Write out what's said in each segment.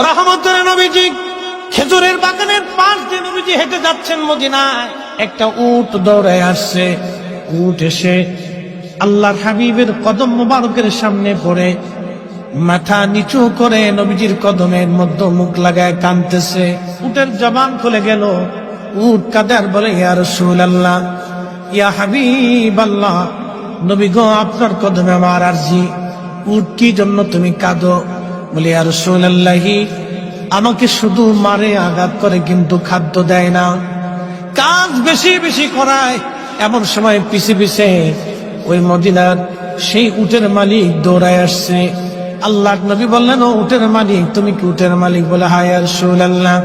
রহমতের নবীজি খেজুরের বাগানের পাশ দিয়ে নবীজি হেঁটে যাচ্ছেন মদিনায়। একটা উট দৌড়ায় আসছে। উট এসে আল্লাহর হাবিবের কদম মোবারকের সামনে পড়ে মাথা নিচু করে নবীজির কদমের মধ্যে মুখ লাগায় কাঁদতেছে। উটের জবান খুলে গেল। উট কাঁদে আর বলে, ইয়া রাসূলুল্লাহ, ইয়া হাবিবাল্লাহ, নবী গো, আপনার কদমে আমার আরজি। উট কি জন্য তুমি কাঁদো? বলে, ইয়া রাসূলুল্লাহ, আমাকে শুধু মারে, আঘাত করে, কিন্তু খাদ্য দেয় না, কাজ বেশি বেশি করায়। এমন সময় পিছে পিছে ওই মদিনার সেই উটের মালিক দৌড়ায় আসছে। আল্লাহর নবী বললেন, ও উটের মালিক, তুমি কি উটের মালিক? বলে, হ্যাঁ ইয়া রাসূলুল্লাহ।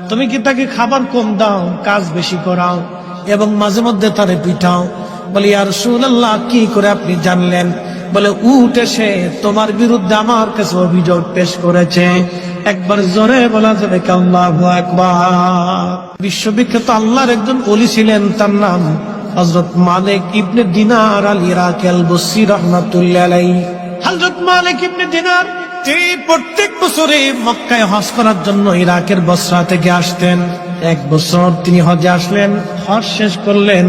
তুমি কি তাকে খাবার কম দাও, কাজ বেশি করাও এবং মাঝে মধ্যে তারে পিঠাও? বলে, ইয়া রাসূলুল্লাহ, কি করে আপনি জানলেন? বলে, উট এসে তোমার বিরুদ্ধে আমার কাছে অভিযোগ পেশ করেছে। একবার জোরে বলা যাবে কি আল্লাহু আকবার? বিশ্ববিখ্যাত আল্লাহর একজন ওলি ছিলেন, তার নাম হযরত মালিক ইবনে দিনার আল ইরাকি আল বসরি রাহমাতুল্লাহ আলাইহি। হযরত মালিক ইবনে দিনার তিনি প্রত্যেক বছরে মক্কায় হজ করার জন্য ইরাকের বসরা থেকে আসতেন। এক বছর তিনি হজে আসলেন, হজ শেষ করলেন।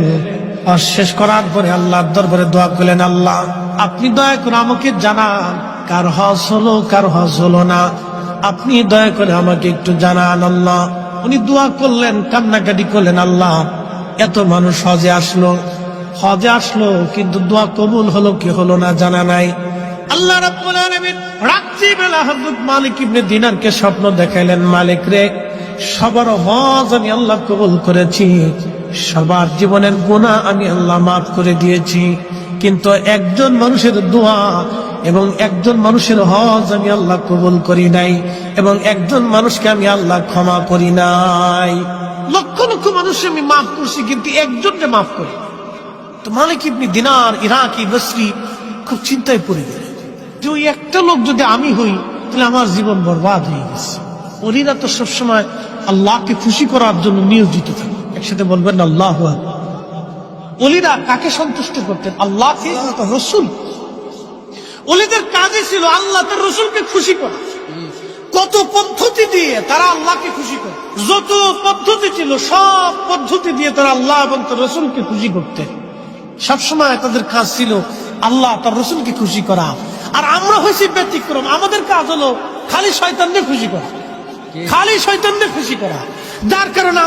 হজ শেষ করার পরে আল্লাহর দরবারে দোয়া করলেন, আল্লাহ, আপনি দয়া করে আমাকে জানান কার হজ হলো, কার হজ হলো না। আপনি দয়া করে আমাকে একটু জানান আল্লাহ। উনি দোয়া করলেন, কান্নাকাটি করলেন, আল্লাহ, এত মানুষ হজে আসলো, কিন্তু দোয়া কবুল হলো কি হলো না জানা নাই। আল্লাহ রাব্বুল আলামিন রাত্রিবেলা হযরত মালিক ইবনে দিনারকে স্বপ্ন দেখাইলেন, মালিক রে, সবার হজ আমি আল্লাহ কবুল করেছি, সবার জীবনের গুনাহ আমি আল্লাহ মাফ করে দিয়েছি, কিন্তু একজন মানুষের দোয়া এবং একজন মানুষের হজ আমি আল্লাহ কবুল করি নাই, এবং একজন মানুষকে আমি আল্লাহ ক্ষমা করি নাই। লক্ষ লক্ষ মানুষ আমি মাফ করছি, কিন্তু একজনকে মাফ করি। তো মালিক ইবনে দিনার ইরাকি বসরি খুব চিন্তায় পড়ে গেলেন যে ওই একটা লোক যদি আমি হই, তাহলে আমার জীবন বরবাদ হয়ে গেছে। ওলিরা তো সবসময় আল্লাহকে খুশি করার জন্য নিয়োজিত থাকে। একসাথে বলবেন আল্লাহু আকবার। ওলিরা কাকে সন্তুষ্ট করতেন? আল্লাহকে, রসুল। ওলিদের কাজই ছিল আল্লাহ তার রসুলকে খুশি করা। কত পদ্ধতি দিয়ে তারা আল্লাহকে খুশি করে, যত পদ্ধতি ছিল সব পদ্ধতি দিয়ে তারা আল্লাহ এবং তার রসুলকে খুশি করতেন। সবসময় তাদের কাজ ছিল আল্লাহ তার রসুলকে খুশি করা। আর আমরা হয়েছি ব্যতিক্রম, আমাদের কাজ হলো খালি শয়তানকে খুশি করা, খালি শয়তানকে খুশি করা, যার কারণে